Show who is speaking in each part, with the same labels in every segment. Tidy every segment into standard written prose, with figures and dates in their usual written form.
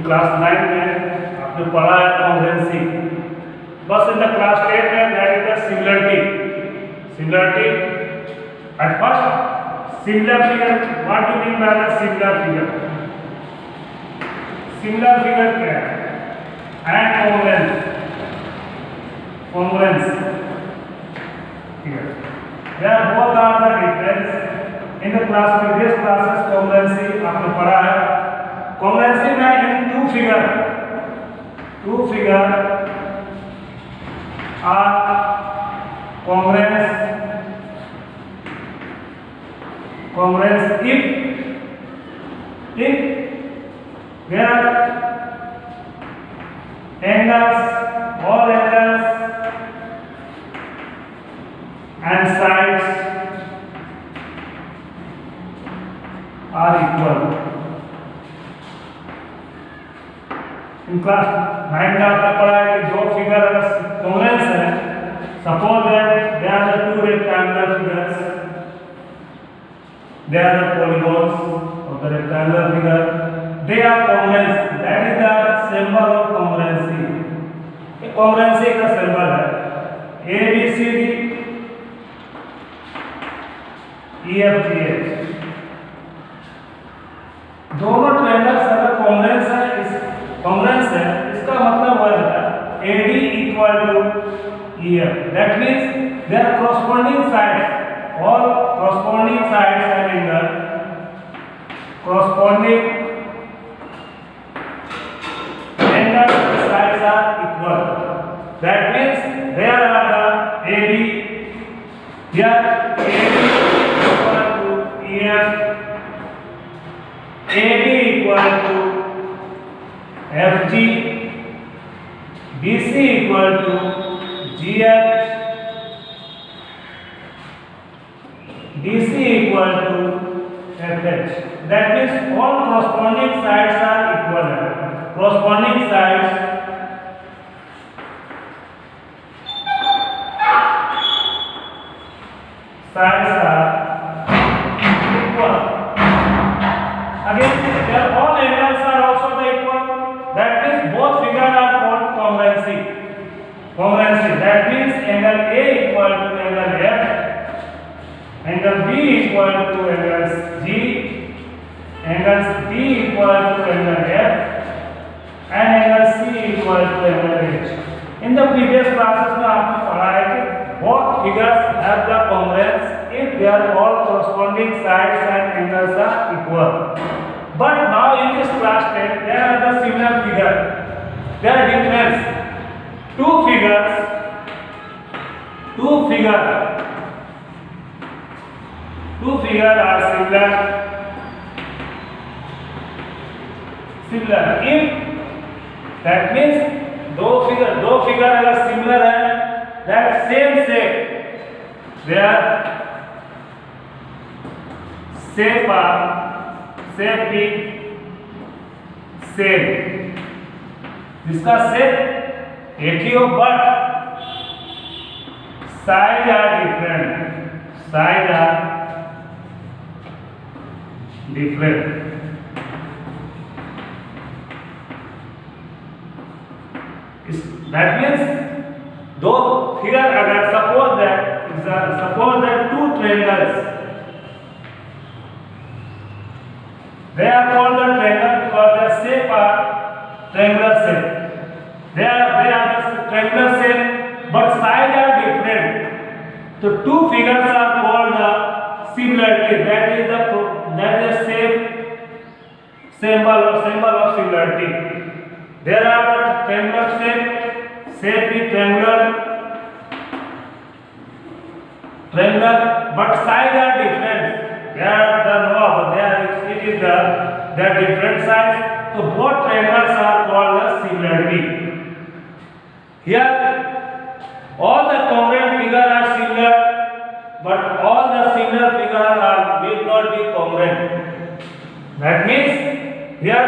Speaker 1: Class 9 में आपने पढ़ा है कॉन्ग्रुएंसी। बस इन द क्लास 10 में that is the similarity at first similar figure. What do mean by the similar figure? Similar figure क्या है? And congruence here. There both are the difference in the class previous classes congruency आपने पढ़ा है। congruency में इन two figure are congruence if their angles, all angles and sides are equal। In class 9 में आपने पढ़ा है कि दो फिगर अगर कॉन्ग्रुएंस है, suppose that they are the two rectangular figures, they are the polygons of the rectangular figure, they are congruent, that is the symbol of congruency। ये congruency का symbol है। A B C D E F G H दोनों triangles अगर congruence है, इसका मतलब है AD equal to EF, that means their corresponding sides, all corresponding sides and angle corresponding sides are equal, that means there are the AD here, AD equal to EF, AB equal to FG, BC equal to GH, DC equal to FH, that means all corresponding sides are equal, corresponding sides are equal। Again, their all angles are also the equal, that means both figures are called congruency, that means angle A equal to angle F, angle B equal to angle G, angle D equal to angle F, and angle C equal to angle H। In the previous classes में आपने पढ़ा है कि both figures have the congruence if their all corresponding sides and angles are equal। But now in this class 10 there are the similar figure, there are difference, two figures are similar if, that means दो figure अगर similar है, that same shape, their shape भी same, जिसका shape एक ही हो but size are different. That means दो figure अगर suppose that two triangles, they are called the triangle because their shape are triangular shape, they are the triangular shape but size are different, so two figures are called the similarity, that is the symbol of similarity। There are the triangular shape is triangular but size are different, it is the different size, so both triangles are called the similarity। Here all the congruent figures are similar but all the similar figures will not be congruent, that means here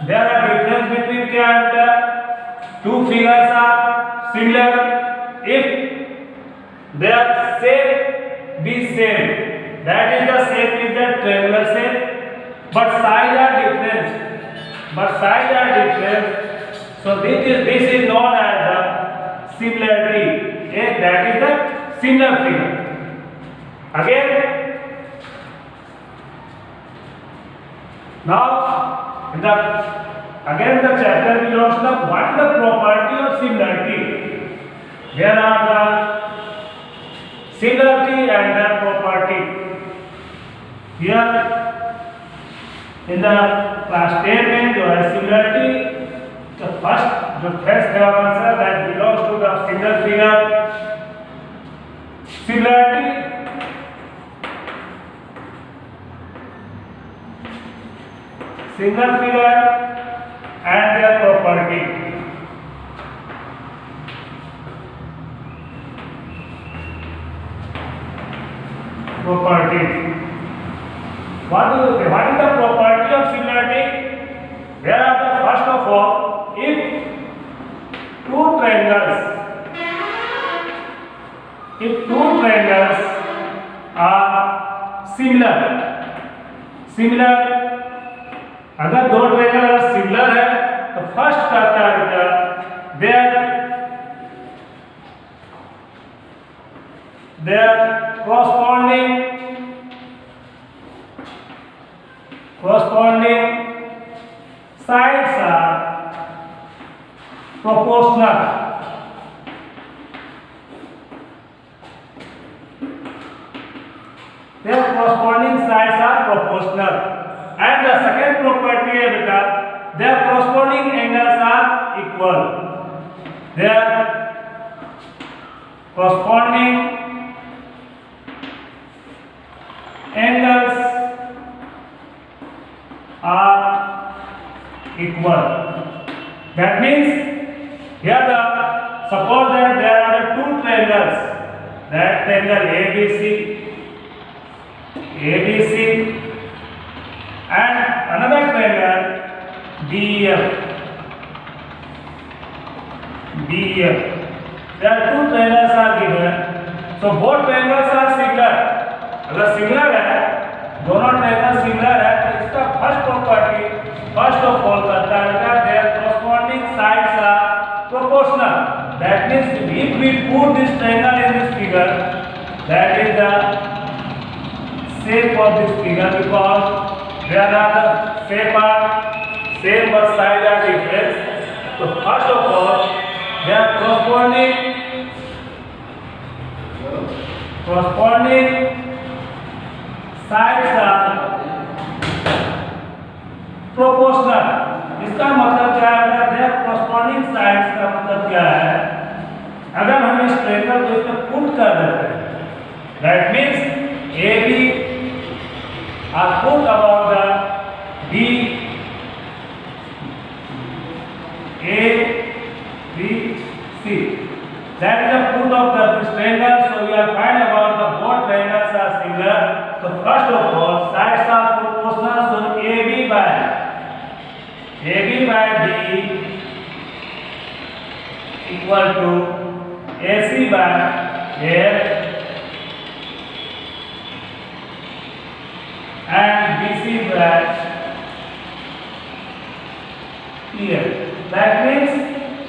Speaker 1: there are difference between character, two figures are similar if their shape be same, that is the shape is the triangular shape but size are different, but size are different. So this is known as the similarity. That is the similar figure. Again, now the chapter belongs to what is the property of similarity. There are the similarity and the property. Here in the class 10 में जो है similarity, the first answer that belongs to the single figure. Similarity single figure and their property. What is the property of similarity? There are the first of all, if two triangles are similar, अगर दो triangle similar है तो first करता है their corresponding sides are proportional. Their corresponding sides are proportional. And the second property is that their corresponding angles are equal. Their corresponding angles are equal. That means here suppose that there are two triangles, that triangle ABC and another triangle DEF. There are two triangles are given, so both triangles are similar. अगर similar है, दोनों triangle similar है, तो इसका first of all करता है their corresponding sides are proportional. That means if we put this triangle in this figure, that is the shape of this figure, because there are the same but size are different. So first of all, their corresponding sides are proportional. इसका मतलब क्या है? their corresponding sides का मतलब क्या है? अगर हम इस ट्रायंगल को इसमें पुट कर देते हैं, that means AB are put above the D, A, B, C. That is the put of this triangle. So we are find about the both triangles are similar. So first of all, sides are proportional. So AB by D equal to AC by F and BC by EF. That means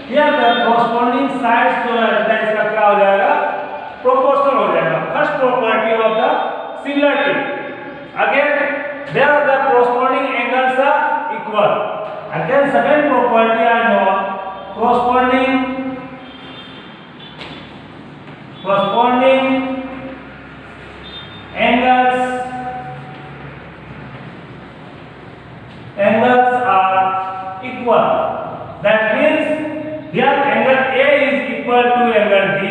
Speaker 1: here the corresponding sides जो है इसका क्या हो जाएगा? Proportional हो जाएगा. First property of the similarity. Again, there the corresponding angles are equal. Again, second property I know, corresponding angles are equal. That means here angle A is equal to angle D,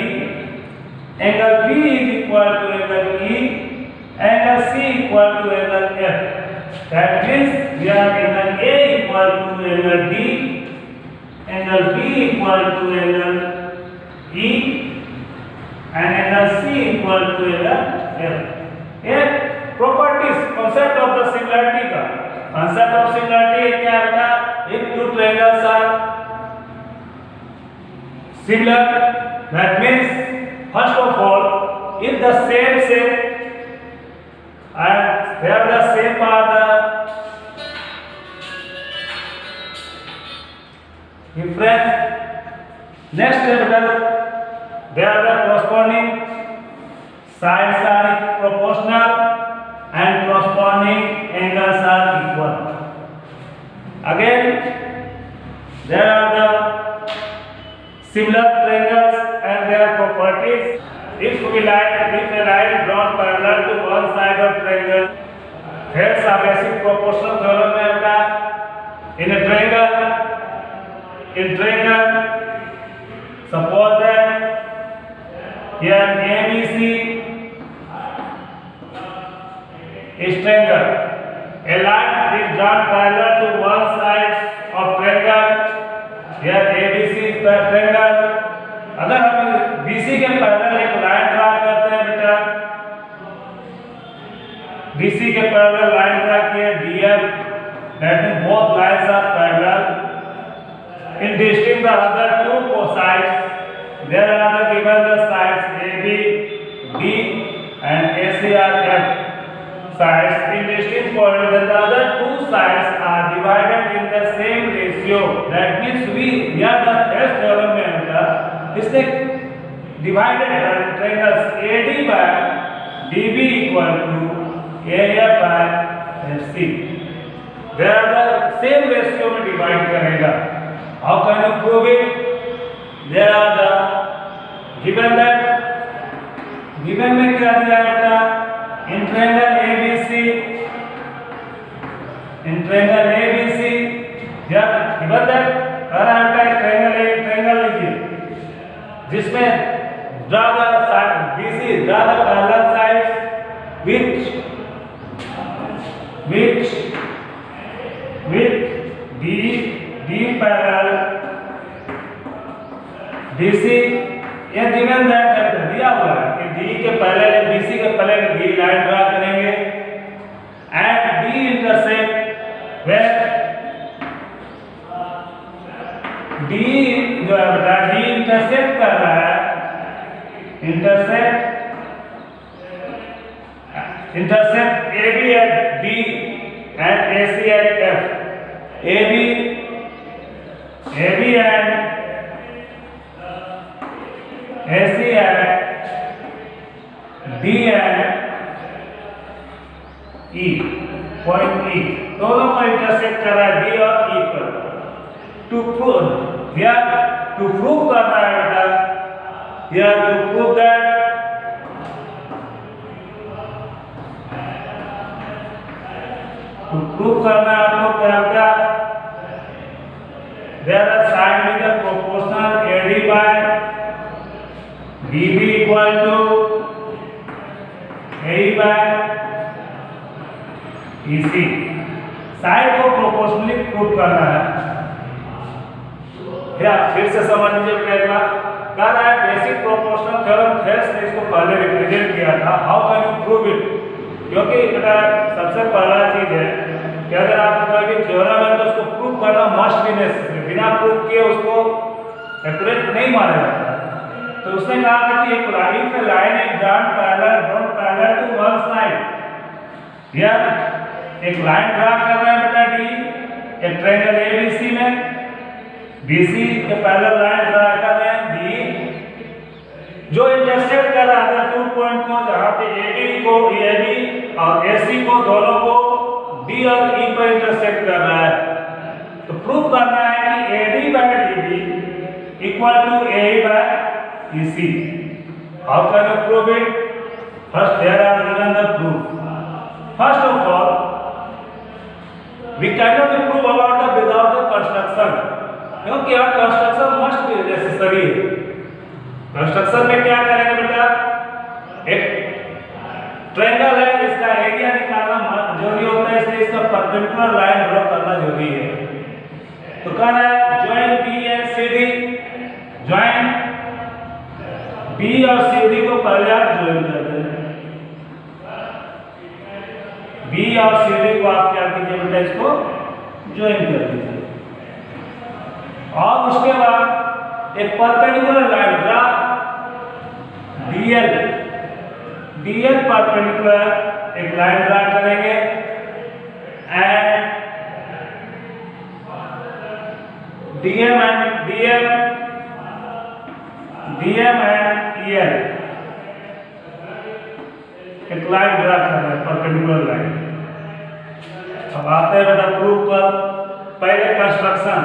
Speaker 1: angle B is equal to angle E, angle C equal to angle F. That means here angle A equal to angle D, angle B equal to angle E, and angle C equal to angle F. ये properties concept of the similarity का concept of similarity क्या है? If two triangles are similar, that means first of all, if the same shape and where the shape are the difference. Next better, there are the corresponding sides are proportional and corresponding angles are equal. Again, there are the similar triangles and their properties. If a line drawn parallel to one side of triangle, here's a basic proportional theorem में होगा. In triangle, suppose that here ABC is triangle. A line is drawn parallel to one side of triangle. Here ABC is triangle. अगर हम BC के parallel एक line draw करते हैं बेटा, BC के पैरेलल लाइन ड्रा किए DF, that means both lines are parallel. In distinct the other two sides, there are given the sides AB, D, and AC are F sides. In distinct point, then the other two sides are divided in the same ratio. That means here the Hess theorem में होगा. इससे divided triangles AD by DB equal to AF by FC. They are the same ratio में divide करेगा. How can you prove it? There are the given में क्या दिया है? In triangle ABC, जब given that triangle लीजिए जिसमें draw the side BC, draw the parallel sides with D parallel BC. ये given that दिया हुआ है कि D के पहले BC के पहले D लाइन ड्रा करेंगे and D intersect where D जो है बेटा D intersect कर रहा है intersect AB at D and AC at F. AB and AC at D and E, point E, दोनों को इंटरसेक्ट कर रहा है D और E पर. To prove करना है बेटा, to prove that करना है आपको क्या होगा? There are side with the proportional AD by DB equal to AE by EC. Side को प्रोपोर्शनली प्रूव करना है. या फिर से समझ लीजिए बेटा, कह रहा है बेसिक प्रोपोर्शनल थ्योरम थेस ने इसको पहले रिप्रेजेंट किया था. How can you prove it? क्योंकि बेटा सबसे पहला चीज है कि अगर आप कोई भी थ्योरम है तो उसको प्रूव करना मस्ट बी नेसेसरी. बिना प्रूव किए उसको एक्यूरेट नहीं माना जाता. तो उसने कहा कि एक लाइन पे line is drawn parallel to one side. या एक लाइन ड्रा कर रहे हैं बेटा D एक ट्रायंगल ABC में, BC के पैरेलल लाइन ड्रा कर रहे हैं D जो इंटरसेक्ट कर रहा है टू पॉइंट को, जहां पे AB और AC को दोनों को D और E पर इंटरसेक्ट कर रहा है. तो प्रूव करना है कि AD by DB equal to AE by EC. How can you prove it? First, there are given the proof. First of all, we cannot prove about the without the construction. क्योंकि यहाँ construction must be necessary है. Construction में क्या करेंगे बेटा? एक triangle है, इसका एरिया निकालना जरूरी होता है, इसलिए इसका परपेंडिकुलर लाइन ड्रॉ करना जरूरी है. तो कहना है join B and CD, join B और CD को पहले आप ज्वाइन कर दें. B और CD को आप क्या कीजिए बेटा, इसको ज्वाइन कर दीजिए. और उसके बाद एक perpendicular line draw DL perpendicular एक लाइन ड्रा करेंगे and DM and DM and EL एक लाइन ड्रा कर रहे हैं, परपेंडिकुलर लाइन। अब आते हैं बेटा प्रूफ पर। पहले कंस्ट्रक्शन,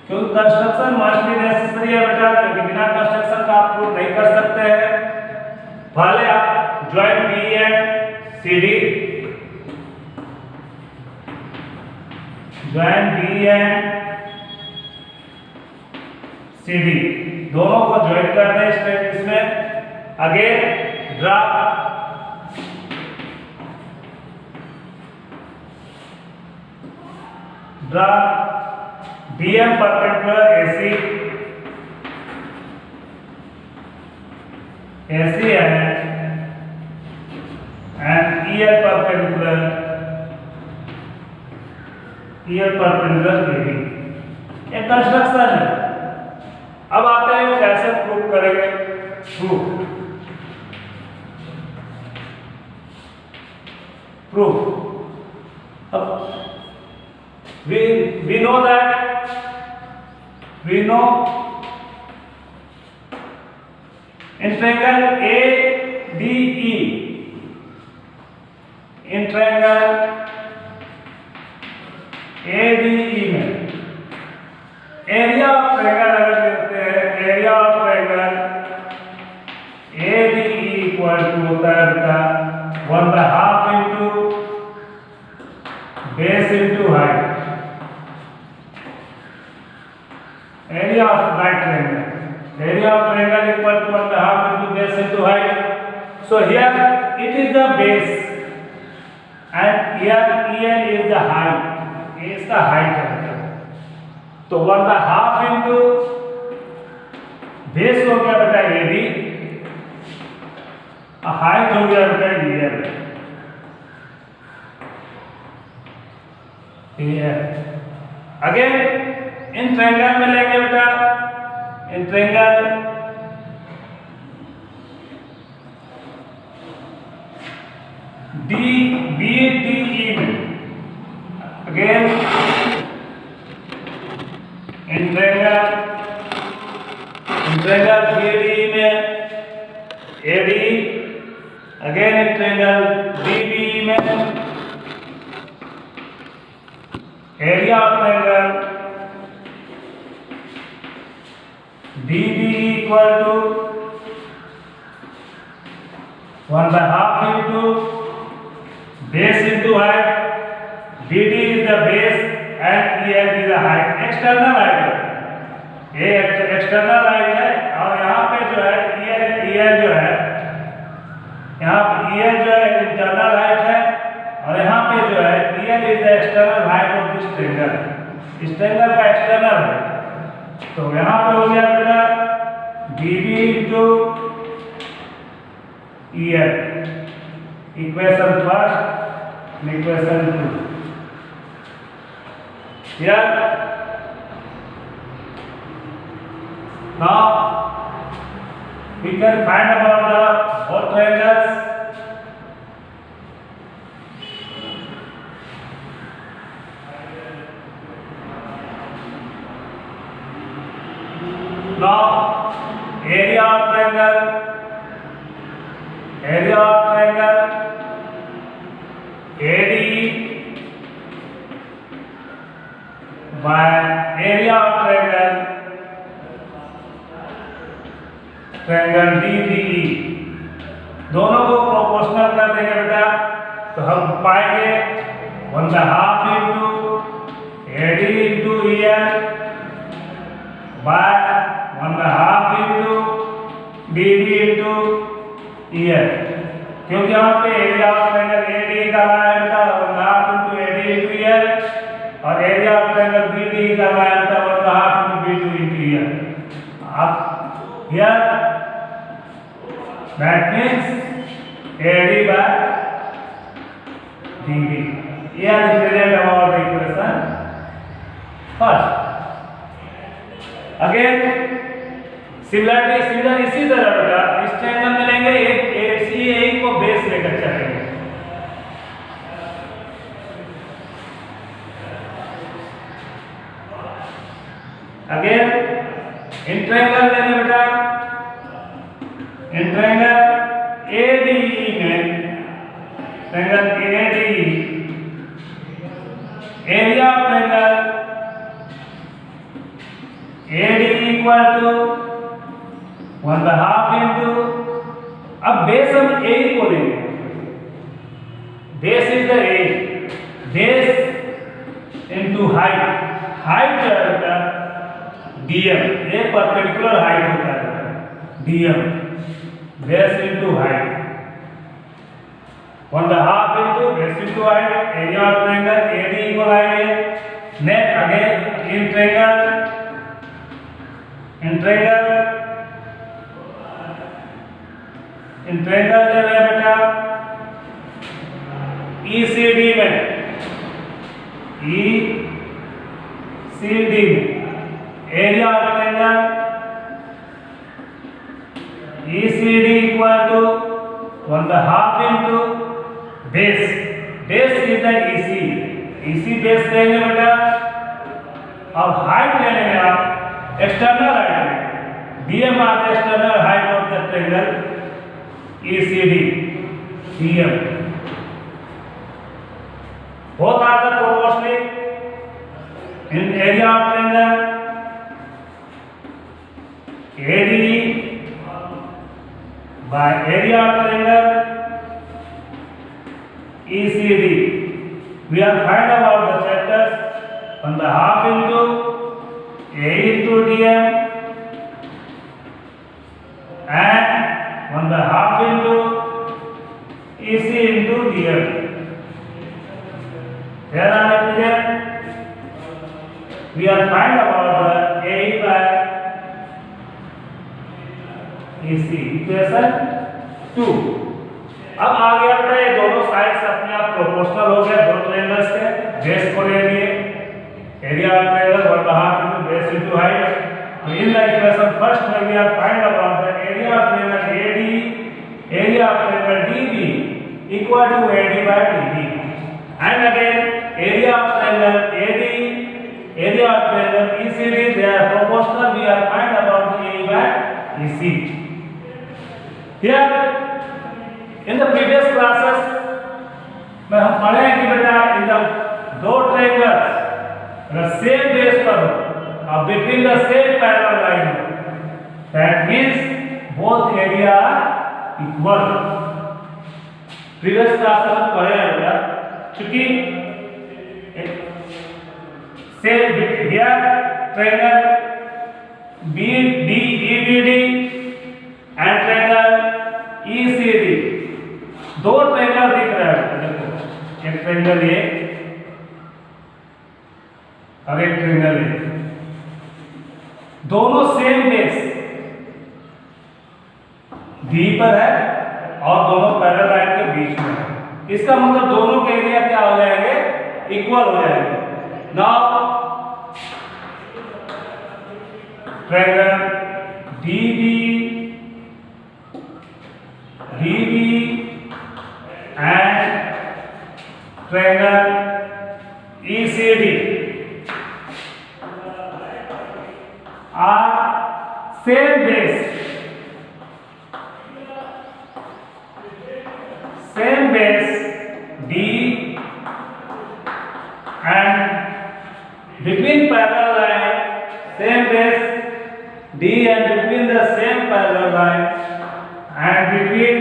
Speaker 1: क्योंकि कंस्ट्रक्शन मस्ट बी नेसेसरी है बेटा, क्योंकि बिना कंस्ट्रक्शन का आप प्रूफ नहीं कर सकते हैं। पहले आप join B and CD, join B and CD दोनों को ज्वाइन कर दें स्ट्रेट इसमें। Again draw DM perpendicular AC है एंड EL परपेंडिकुलर AB। एक कंस्ट्रक्शन है। अब आते हैं कैसे प्रूव करेंगे। प्रूफ अब we know in triangle ADE, in triangle ADE में एरिया ऑफ ट्रायंगल अगर लेते हैं, area of triangle ADE equal to होता है बेटा 1/2 into base into height. Area of right triangle, area of triangle equal to 1/2 into base into height. So here it is the base and here EL is the height. A is the height of it. तो 1/2 into base हो गया बेटा AD, height हो गया बेटा EL। Again in triangle में लेंगे बेटा, इन ट्रायंगल BDE में अगेन इन ट्रायंगल BDE में AD, again in triangle DBE में area of triangle DB equal to 1/2 into base into height. BD is the base and EL is the height. External height है, ये external height है। और यहाँ पे जो है EL जो है, यहाँ पे EL जो है इंटरनल हाइट है, और यहाँ पे जो है EL is the external height of this triangle. इस ट्रायंगल का एक्सटर्नल है। तो यहाँ पे हो गया बेटा DB into EL, equation first, equation 2। Here now we can find about the both triangles. Now area of triangle ADE by area of triangle DBE, दोनों को प्रोपोर्शनल कर देंगे बेटा। तो हम पाएंगे 1/2 into AD into EL by 1/2 into DB into EL, क्योंकि यहाँ पे एरिया ऑफ ट्रायंगल AD का है बेटा 1/2 into AD into EL, और एरिया ऑफ ट्रायंगल BD का है बेटा 1/2 into BD into EL। अब here that means AD by DB। ये represent about the equation first. Again similar इसी तरह बेटा इस ट्रायंगल में लेंगे, एक AC को बेस लेकर चलेंगे। अगेन इन ट्रायंगल लेने बेटा, इन ट्रायंगल एडीई में, triangle ADE, area of triangle AD equal to 1/2 into, अब बेस हम A को लेंगे, base is the A, base into height, height है dm, एक परपेंडिकुलर हाइट होता है dm, base into height, 1/2 into base into height, area of triangle AD equal आएंगे। Next again in triangle ले रहे हैं बेटा ECD में, ECD area of triangle ECD equal to 1/2 into base, base is the EC base लेंगे बेटा। अब height ले लेंगे आप, external height, dm are the external height of the triangle ECD, dm both are the proportionally in area of triangle ADE by area of triangle ECD. We are find about the chapters 1/2 into A into dm and 1/2 into EC into dm. Here are the we are find about the A by EC equation 2। अब आ गया बेटा ये दोनों sides अपने आप proportional हो गए दो ट्रायंगल्स के, बेस को ले लिए, area of triangle 1/2 into base into height। तो इन द इक्वेशन फर्स्ट में we are find about the area of triangle AD, area of triangle DB equal to AD by DB, and again area of triangle AD, area of triangle ECD, they are proportional, we are find about the A by EC। Here in the previous classes में हम पढ़े हैं कि बेटा in the दो triangles अगर same base पर हो और between the same parallel line हो, that means both area are equal। Previous class में हम पढ़े हैं बेटा, क्योंकि same here triangle BDEBD and triangle ECD, दो ट्रायंगल दिख रहा है देखो, एक ट्रायंगल ये और एक ट्रायंगल ये, दोनों सेम बेस D पर है और दोनों पैरेलल लाइन के बीच में है। इसका मतलब दोनों के एरिया क्या हो जाएंगे, इक्वल हो जाएंगे। Now triangle DB and triangle ECD are same base D, and between parallel line same base D, and between the same parallel line and between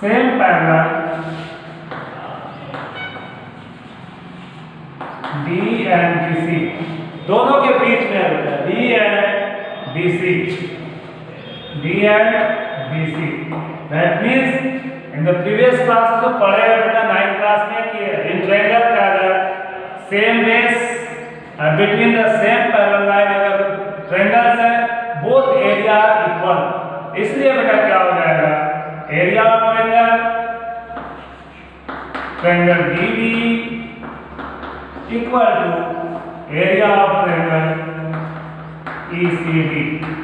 Speaker 1: same parallel D and BC, दोनों के बीच में है D and BC, D and BC। That means in the previous class तो पढ़े बेटा 9th class में कि in triangle का अगर same base between the same parallel line अगर triangles है both area equal, इसलिए बेटा क्या हो जाएगा, area of triangle DB equal to area of triangle ECD,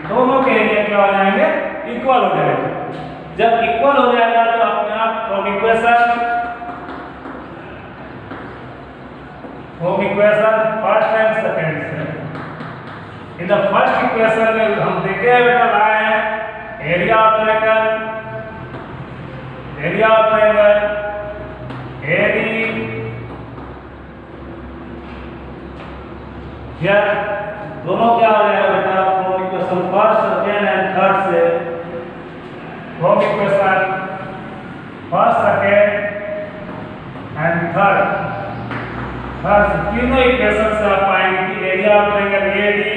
Speaker 1: दोनों के एरिया क्या हो जाएंगे, इक्वल हो जाएंगे। जब इक्वल हो जाएगा तो अपने आप फ्रॉम इक्वेशन होम इक्वेशन फर्स्ट एंड सेकंड से। इन द फर्स्ट इक्वेशन में हम देखे हैं बेटा लाए हैं एरिया ऑफ ट्रायंगल एडी या दोनों क्या हो जाएगा बेटा होम equation first second and third से। होम equation first second and third तीनों इक्वेशन से आप पाएंगे कि एरिया ऑफ ट्रायंगल एडी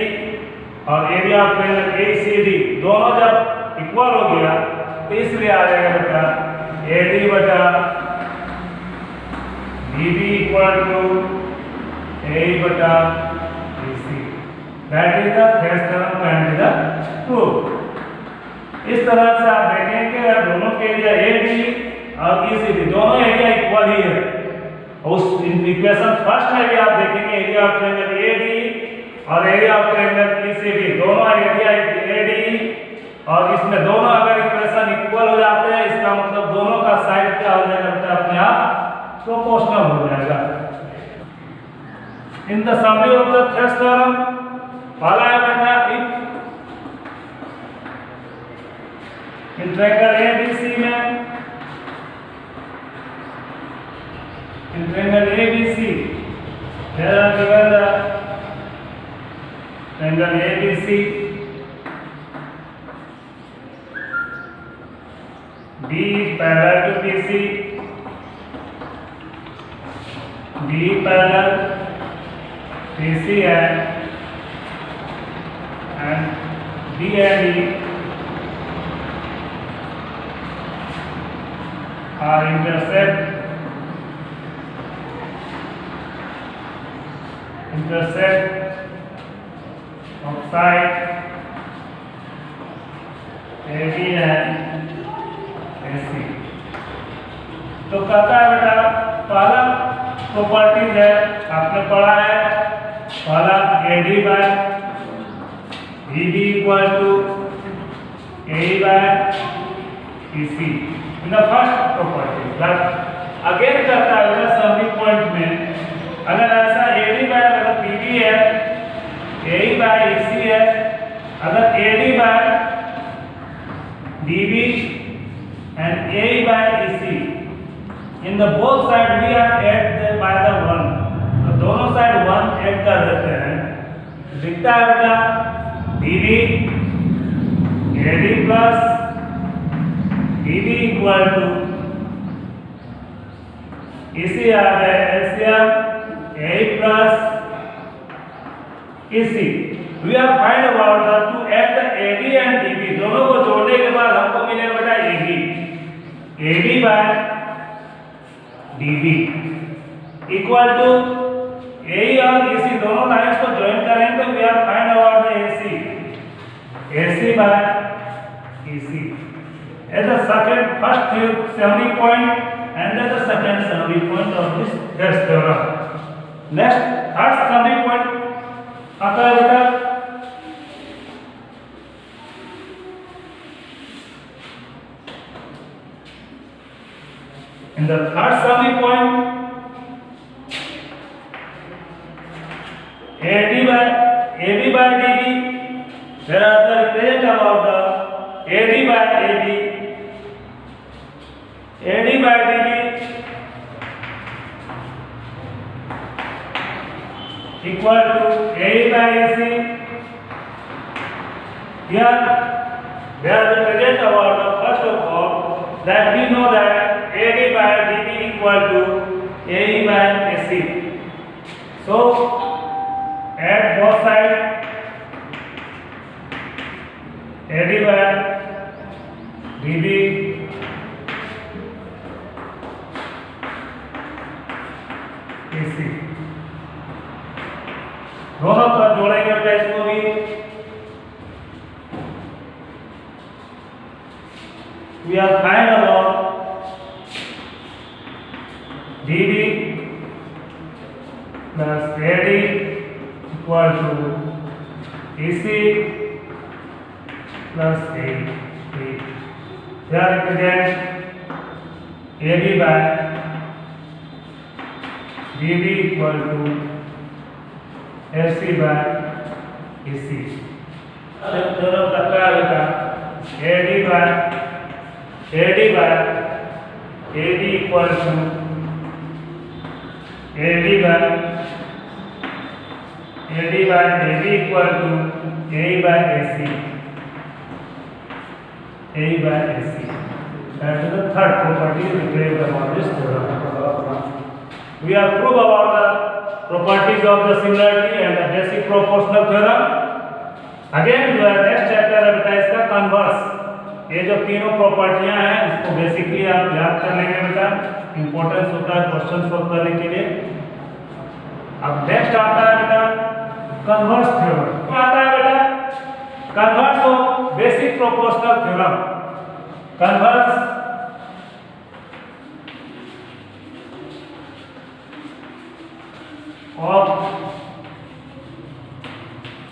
Speaker 1: और एरिया ऑफ ट्रायंगल एसीडी दोनों जब इक्वल हो गया तो इसलिए आ जाएगा बेटा एडी बटा बीबी इक्वल टू ए बटा BC. That is the Therese theorem can be the proof. इस तरह से आप देखेंगे दोनों के एरिया एडी और ईसीडी दोनों एरिया इक्वल ही है। उस इक्वेशन फर्स्ट में भी आप देखेंगे एरिया ऑफ ट्रायंगल एडी और एरिया ऑफ ट्रायंगल ईसीडी दोनों एरिया एडी और इसमें दोनों अगर इक्वेशन इक्वल हो जाते हैं इसका मतलब दोनों का साइड क्या हो जाएगा बेटा अपने आप प्रोपोर्शनल हो जाएगा। In the summary of the Therese theorem पहला है बेटा इन ट्रायंगल एबीसी में in triangle ABC there are given the triangle ABC D is parallel to BC, D parallel BC and D and E are intersect of side AB and AC। तो कहता है बेटा पहला properties है आपने पढ़ा है पहला AD by BB equal to AE by EC in the first property. But again करता है बेटा सभी पॉइंट में अगर ऐसा AD बाय अगर BB है AE बाय EC है अगर AD by BB and AE by EC in the both side we are add by the 1 तो दोनों साइड 1 ऐड कर देते हैं दिखता है बेटा BB AD plus BB equal to EC आ गया LCM A plus EC। We are find about the to add the AD and DB दोनों को जोड़ने के बाद हमको मिलेगा बेटा AD by DB equal to AE और EC दोनों लाइंस को ज्वाइन करेंगे तो we are find about the AC by EC as the first summary point and then the second summary point of this Thales theorem। Next third summary point आता है बेटा in the third summary point AB by DB there are the represent about the AD by DB equal to AE by AC। Here they are represent about the first of all that we know that AD by DB equal to AE by AC। So add both sides AD by DB AC दोनों को जोड़ेंगे बेटा इसको भी we are find about DB plus AD equal to AC plus AE। Here represent AB by DB equal to AC by AC. Theorem का क्या बेटा? AD by AD equal to AD by AD equal to AE by AC. AE by AC. That is the third property declared about this theorem. We have proved about the properties of the similarity and the basic proportional theorem. Again जो है next chapter है बेटा इसका converse. ये जो तीनों प्रॉपर्टियां हैं इसको बेसिकली आप याद कर लेंगे बेटा, इंपॉर्टेंस होता है क्वेश्चन सॉल्व करने के लिए। अब नेक्स्ट आता है बेटा कन्वर्स थ्योरम। क्या आता है बेटा? Converse of basic proportional theorem. Converse of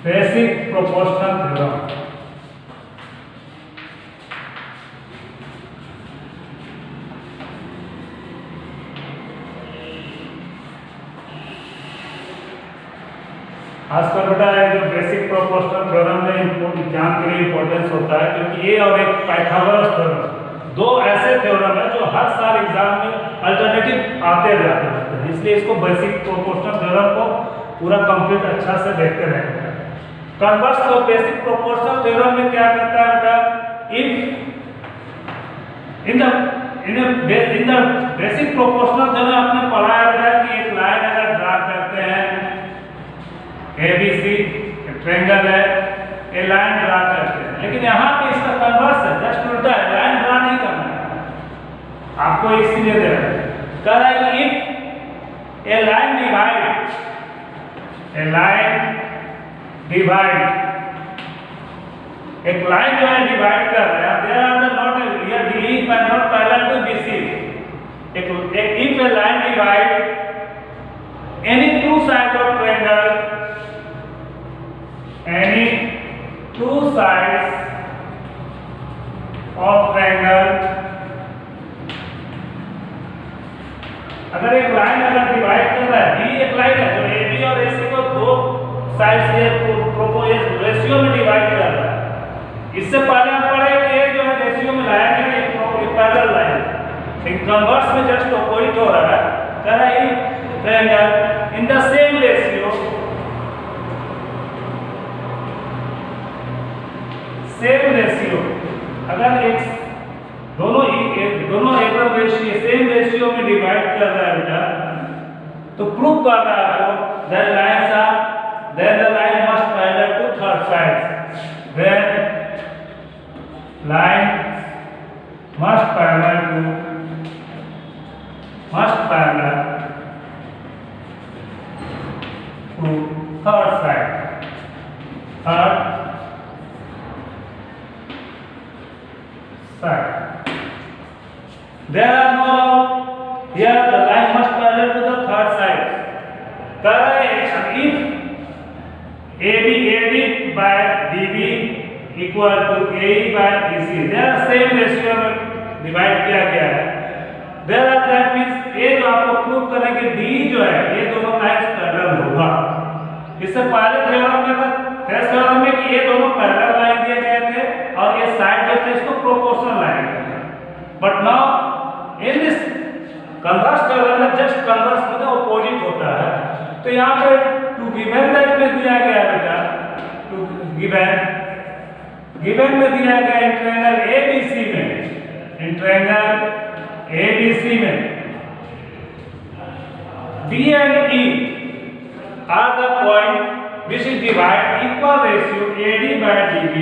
Speaker 1: basic proportional theorem. खासकर बेटा ये जो बेसिक प्रोपोर्शनल थ्योरम में एग्जाम के लिए इंपॉर्टेंस होता है, क्योंकि ये और एक पाइथागोरस थ्योरम दो ऐसे थ्योरम है जो हर साल एग्जाम में अल्टरनेटिव आते रहते हैं, इसलिए इसको बेसिक प्रोपोर्शनल थ्योरम को पूरा कंप्लीट अच्छा से देखते रहेंगे। Converse of basic proportional theorem में क्या करता है बेटा? If in the basic proportional theorem आपने पढ़ा है बेटा कि एक लाइन अगर ड्रा करते हैं ABC, ट्रायंगल है, ए लाइन ड्रा करते हैं, लेकिन यहाँ पे इसका कन्वर्स है, जस्ट उल्टा है, लाइन ड्रा नहीं करना है आपको, इसलिए दे रहा है। कह रहा है कि इफ ए लाइन डिवाइड, एक लाइन जो है डिवाइड कर रहा है, there are the not here DE by not parallel to BC। एक if a line divide any two sides of triangle, any two sides of triangle, अगर एक line अगर डिवाइड कर रहा है, D एक लाइन है जो AB और AC को दो साइड से रेशियो में डिवाइड कर रहा है। इससे पहले हम पढ़े कि ये जो है रेशियो में लाया गया एक पैरेलल लाइन, लेकिन कन्वर्स में जस्ट अपोजिट हो रहा है। कह रहा है triangle in the same ratio, अगर एक दोनों एकदम रेशियो सेम रेशियो में डिवाइड कर रहा है बेटा, तो प्रूव कर रहा है आपको that lines are then the line must parallel to third sides, then line must parallel to third side, there are no here the line must parallel to the third side। if AD by DB equal to AE by EC, there are same ratio में divide किया गया है। there are that means ये जो आपको prove करें कि D जो है ये दोनों लाइंस पैरेलल होगा। इससे पहले थ्योरम में थ्योरम में कि ये दोनों पैरेलल लाइन दिए गए थे और ये साइड जो थे इसको प्रोपोर्शनल लाइन दिया गया, but now in this converse theorem में जस्ट कन्वर्स मतलब अपोजिट होता है। तो यहाँ पे टू गिवन दैट में दिया गया बेटा, टू गिवन में दिया गया इन ट्रायंगल ABC में D and E are the point which is divide equal ratio AD by DB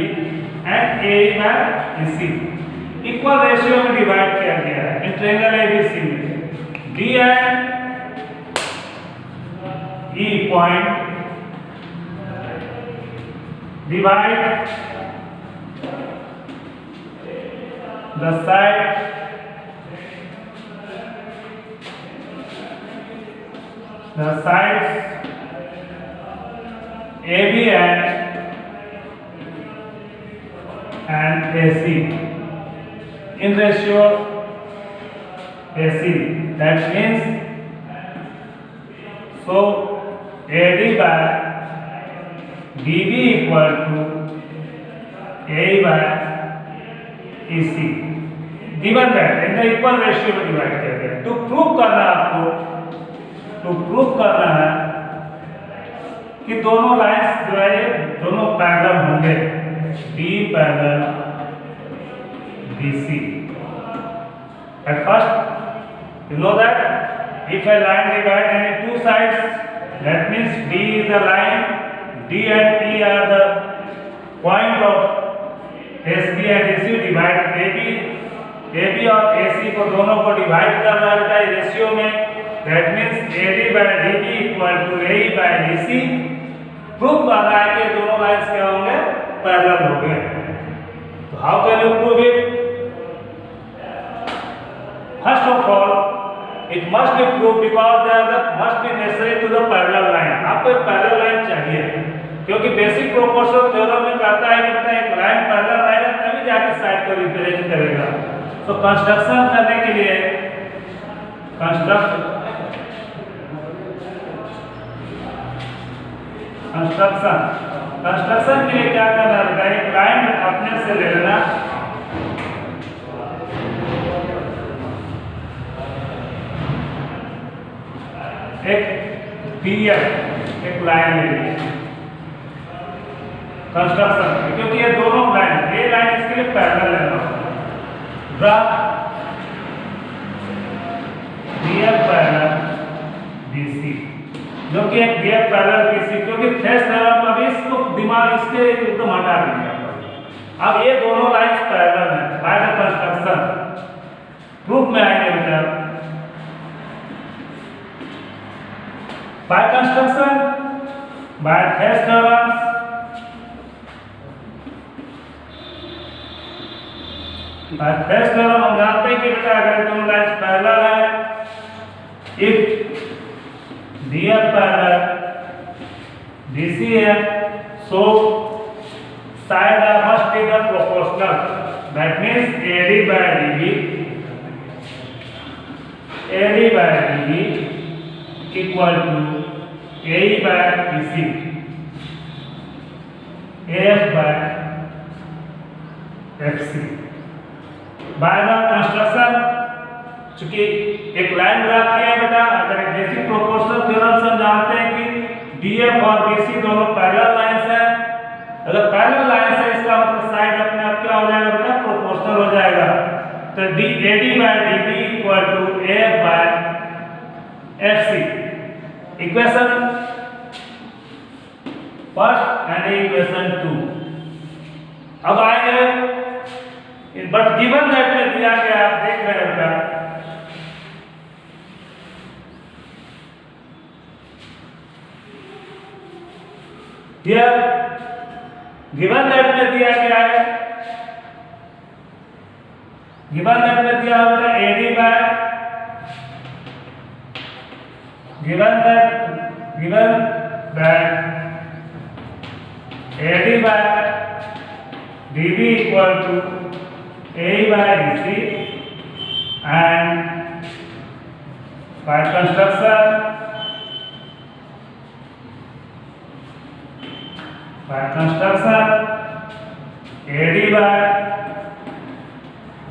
Speaker 1: and AE by EC, equal ratio में डिवाइड किया गया है इन ट्रायंगल ABC में। D and E point divide the side sides AB and AC in ratio AC, that means so AD by DB equal to AE by EC given that in the equal ratio में divide किया गया। तो prove करना है आपको, तो prove करना है कि दोनों लाइंस जो है दोनों पैरेलल होंगे, B parallel BC। At first you know that if a line divide any two sides, that means D is the line, D and E are the point of SB and AC divide AB और AC को दोनों को divide कर रहा है ratio में, that means AD by DB equal to AE by DC। Prove कर रहा है कि दोनों लाइंस क्या होंगे, पैरेलल होंगे। तो how can you prove it? First of all, it must be proved because there must be necessary to the parallel line। आपको एक पैरेलल लाइन चाहिए, क्योंकि बेसिक प्रोपोर्शनल थ्योरम में कहता है कि बेटा एक लाइन पैरेलल रहेगा तभी जाके साइड को रिप्रेजेंट करेगा। तो कंस्ट्रक्शन करने के लिए कंस्ट्रक्शन के लिए क्या करना है, एक लाइन अपने से ले लेना, एक BF एक लाइन ले ली कंस्ट्रक्शन, क्योंकि ये दोनों लाइन, ये लाइन इसके लिए पैरेलल लेना होगा। ड्रा BF पैरेलल BC, जो कि एक BF पैरेलल BC, क्योंकि थेस थ्योरम में इसको दिमाग इसके एकदम हटा दिया। अब ये दोनों लाइंस पैरेलल हैं बाय द कंस्ट्रक्शन। प्रूफ में आएंगे बेटा by construction, by Thess theorem, हम जानते हैं कि बेटा अगर दोनों लाइंस पैरेलल है, if BF पैरेलल BC है, so side must be the proportional, that means AD by DB equal to AE by EC, AF by FC। By the construction, चूंकि एक लाइन ड्रा किया है बेटा, अगर एक बेसिक प्रोपोर्शनल थ्योरम से हम जानते हैं कि DF और BC दोनों पैरेलल लाइंस हैं। अगर पैरेलल लाइंस है इसका मतलब साइड अपने आप क्या हो जाएगा बेटा, प्रोपोर्शनल हो जाएगा। तो AD by DB equal to AF by FC। Equation first and equation 2। अब आएंगे, बट गिवन दैट में दिया गया, आप देख रहे हो क्या, हियर गिवन दैट में दिया गया है, गिवन दैट में दिया होगा AD by given that AD by DB equal to AE by EC, and by construction AD by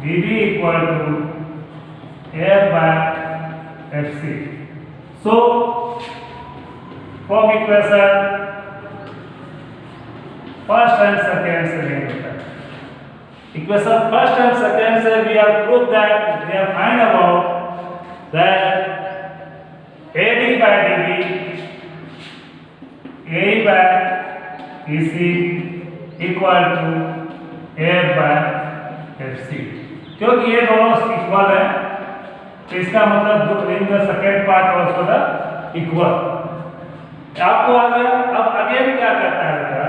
Speaker 1: DB equal to AF by FC। So from equation first and second से लेंगे, equation first and second से we have proved that we have find about that AD by DB AE by EC equal to AF by FC। क्योंकि ये दोनों equal है, तो इसका मतलब in the second part also the equal. आपको आ गया। अब अगेन क्या करता है बेटा,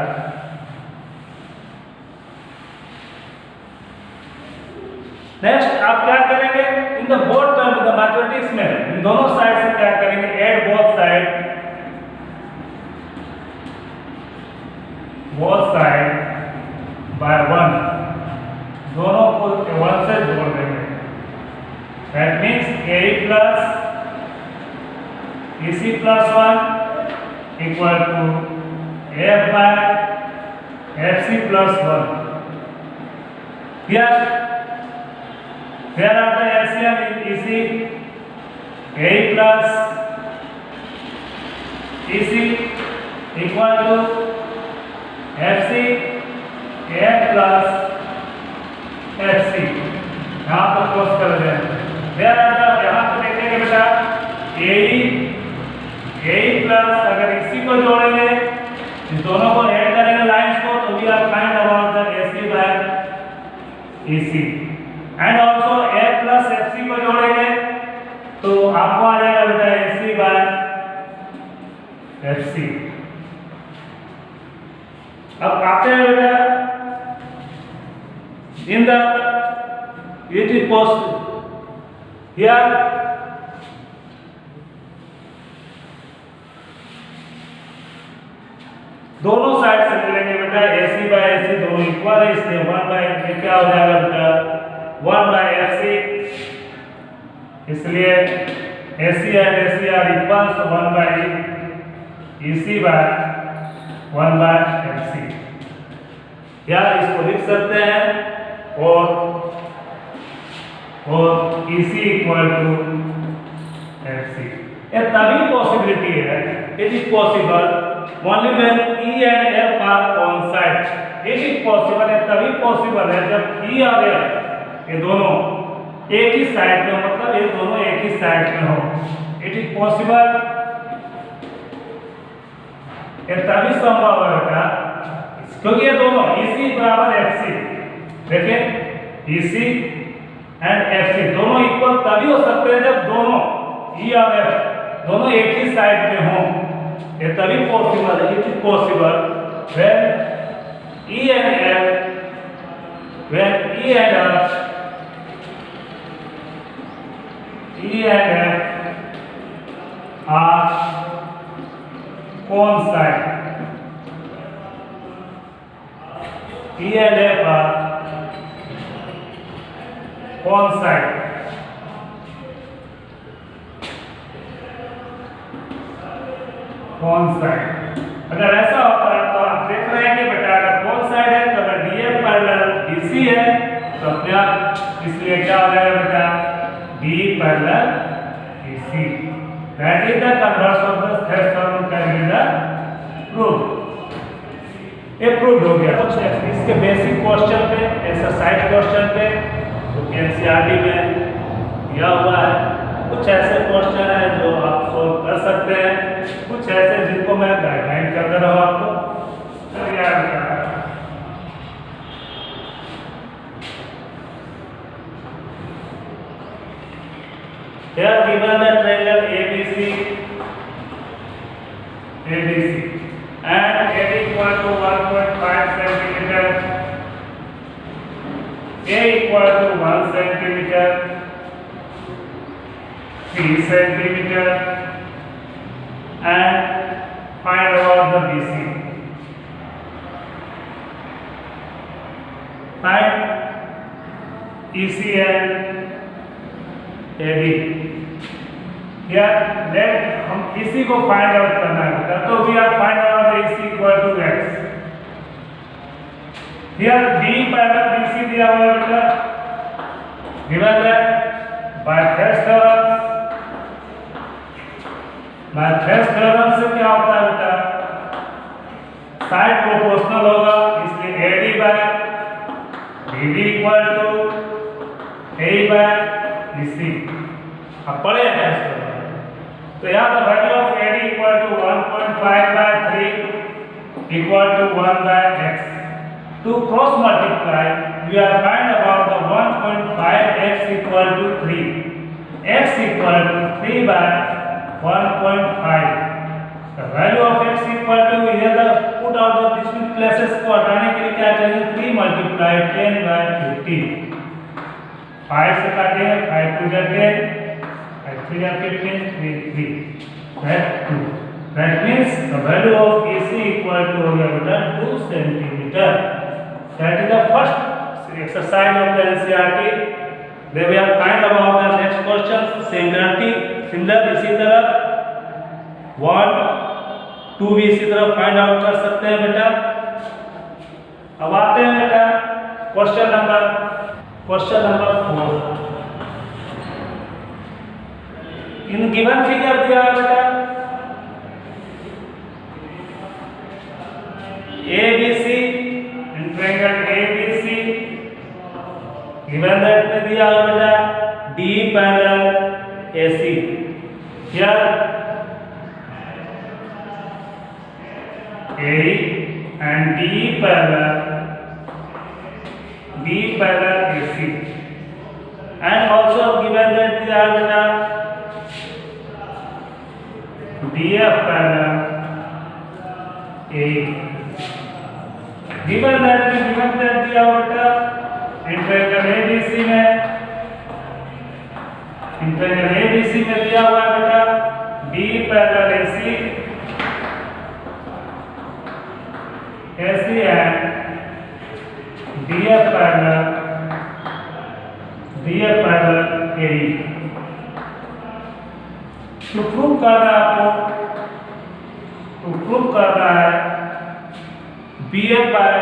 Speaker 1: नेक्स्ट आप क्या करेंगे, in the both term the mathematics में इन दोनों साइड से क्या करेंगे, ऐड बोथ साइड बाय 1, दोनों को 1 से जोड़ देंगे। That means AE plus EC plus 1 equal to F by FC plus 1. Here, where are the LCM in EC? A plus EC equal to FC A plus FC. यहाँ पर cross कर दें। Where are the, यहाँ पर देखेंगे बेटा ए plus अगर इसी को जोड़ेंगे इस दोनों को ऐड करेंगे लाइंस को तो we are find about the AC by EC and also A plus FC को जोड़ेंगे तो आपको आ जाएगा बेटा AC by FC। अब आते हैं बेटा in the it is possible here दोनों साइड से मिलेंगे बेटा AC by AC दोनों इक्वल है इसलिए 1 by क्या हो जाएगा बेटा 1 by FC इसलिए AC and AC are equal so 1 by EC by 1 by FC। या इसको लिख सकते हैं और EC equal to FC। ये तभी पॉसिबिलिटी है it is possible only when E and F are coincide। it is possible है तभी पॉसिबल है जब E और F ये दोनों एक ही साइड पे हो मतलब ये दोनों एक ही साइड पे हो it is possible ये तभी संभव है बेटा क्योंकि ये दोनों EC बराबर FC देखें EC एंड FC दोनों इक्वल तभी हो सकते हैं जब दोनों E और F दोनों एक ही साइड पे हों ये तभी पॉसिबल है it is possible when E and F are coincide E and F are coincide अगर ऐसा होता है तो आप देख रहे हैं कि बेटा अगर कौन साइड है तो अगर DF पैरेलल DC है तो अपने आप इसलिए क्या हो जाएगा बेटा D parallel DC that is the converse of the theorem can be the proof. ये प्रूव हो गया कुछ इसके बेसिक क्वेश्चन पे एक्सरसाइज क्वेश्चन पे तो एनसीईआरटी में दिया हुआ है कुछ ऐसे क्वेश्चन है जो आप सॉल्व कर सकते हैं कुछ ऐसे जिनको मैं गाइडलाइन कर दे रहा हूँ आपको याद करना है। Here given the triangle ABC and AD equal to 1.5 centimeter, A equal to 1 centimeter, 3 centimeter, and find out the BC. Find EC and AD। Here let हम EC को find out करना है तो we are find out the EC equal to x। Here D parallel BC दिया हुआ है बेटा given that by Thales theorem से क्या होता है बेटा साइड प्रोपोर्शनल होगा इसलिए AD by BD equal to A by BC। अब पढ़े हैं इसको तो यहाँ the value of AD equal to 1.5 by 3 equal to 1 by x। To cross multiply we are find about the 1.5 x equal to 3 x equal to 3 by 1.5। The value of x equal to here the put out the decimal places को हटाने के लिए क्या करेंगे 3 multiply 10 by 15 5 से काटेंगे 5 2 जा 10 5 3 जा 15 3 that 2 that means the value of AC equal to हो गया बेटा 2 centimeter। that is the first exercise of the NCERT। Then we are find about the next question similar इसी तरह 1 2 भी इसी तरह फाइंड आउट कर सकते हैं बेटा। अब आते हैं बेटा question number 4। In given figure दिया है बेटा ABC, in triangle ABC given that में दिया है बेटा D parallel AC। Here A and D parallel AC, and also given that they are beta DF parallel A। given that दिया बेटा इंट्रायंगल ABC में दिया हुआ है बेटा D parallel AC and DF parallel AE। तो प्रूव करना है आपको, तो प्रूव करना है BF by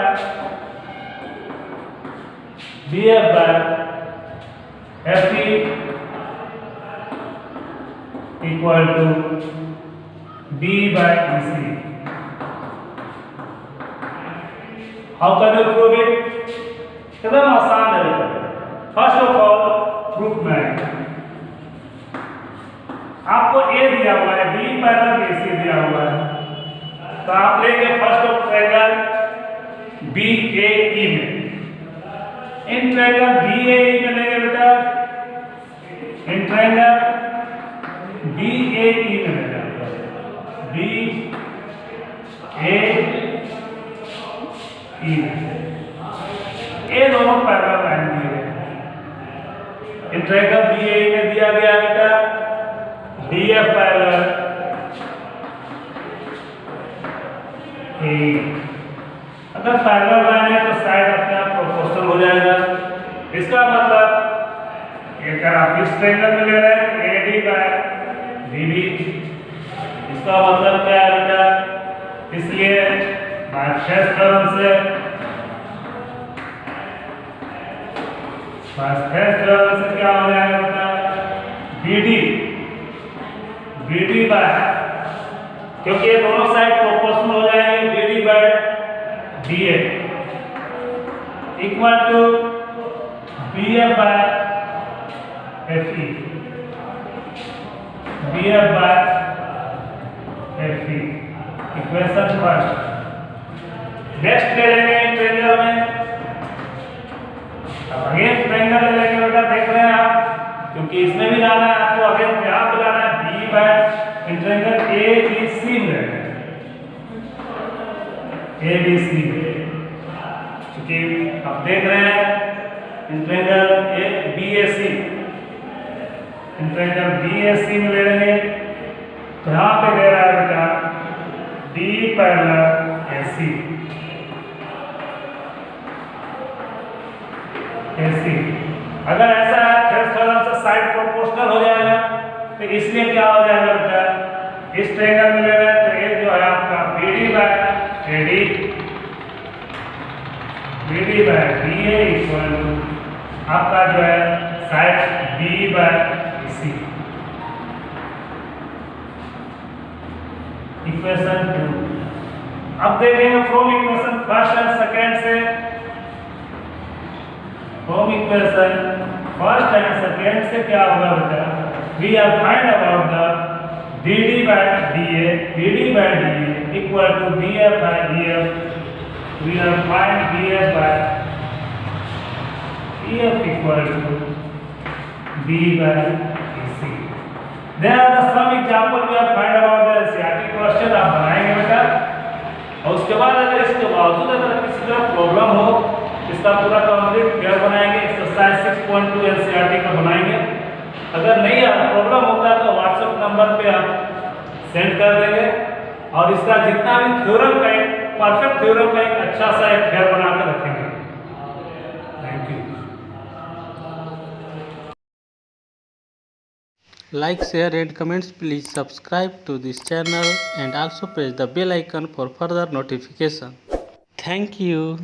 Speaker 1: FE equal to D by EC। How can you prove it? एकदम आसान है बेटा। फर्स्ट ऑफ ऑल प्रूफ में आपको A दिया हुआ है, D पैरेलल AC दिया हुआ है, तो आप लेंगे फर्स्ट ऑफ ट्रायंगल BAE में। इन ट्रायंगल BAE में लेंगे बेटा, इन ट्रायंगल BAE में लेंगे ये दोनों पैरेलल लाइन दिए गए। इन ट्रायंगल BAE में दिया गया बेटा DF पैरेलल AE। अगर पैरेलल लाइन है तो साइड अपने आप प्रोपोर्शनल हो जाएगा। इसका मतलब अगर आप इस ट्रायंगल में ले रहे हैं AD बाय BB, इसका मतलब क्या है बेटा, इसलिए बायसेक्स थ्योरम से क्या हो जाएगा बेटा BD बाय, क्योंकि ये दोनों साइड प्रोपोर्शनल हो जाएंगे, BD by DA equal to BF by FE, equation first. Next ले लेंगे ट्रायंगल में, अब अगेन ट्रायंगल ले लेंगे बेटा, देख रहे हैं आप, क्योंकि इसमें भी लाना है आपको, अगेन यहाँ पे लाना है B बाय ट्रायंगल ABC में, ABC में, क्योंकि आप देख रहे हैं ट्रायंगल BAC में ले लेंगे, तो यहाँ पे ले रहा है बेटा D पैरेलल AC। अगर ऐसा है थ्रेड थ्योरम से साइड प्रोपोर्शनल हो जाएगा, तो इसलिए क्या हो जाएगा बेटा, इस ट्रायंगल में ले रहे हैं तो एक जो है आपका BD by DA equal to आपका जो है side B by AC। Equation 2। अब देखेंगे from equation first and second से, from equation first and second से क्या होगा बेटा, we are find about the BD by DA equal to BF by EF। We are find BF by EF equal to B by AC। There are the some example we have find about the NCERT question आप बनाएंगे बेटा, और उसके बाद अगर इसके बावजूद अगर किसी तरह प्रॉब्लम हो, इसका पूरा कंप्लीट फिगर बनाएंगे, एक्सरसाइज 6.2 NCERT का बनाएंगे। अगर नहीं प्रॉब्लम होता है तो व्हाट्सएप नंबर पे आप सेंड कर देंगे, और इसका जितना भी थ्योरम का एक परफेक्ट थ्योरम का एक अच्छा सा एक फिगर बनाकर रखेंगे। Thank you.
Speaker 2: Like, share and comments. Please subscribe to this channel and also press the bell icon for further notification. Thank you.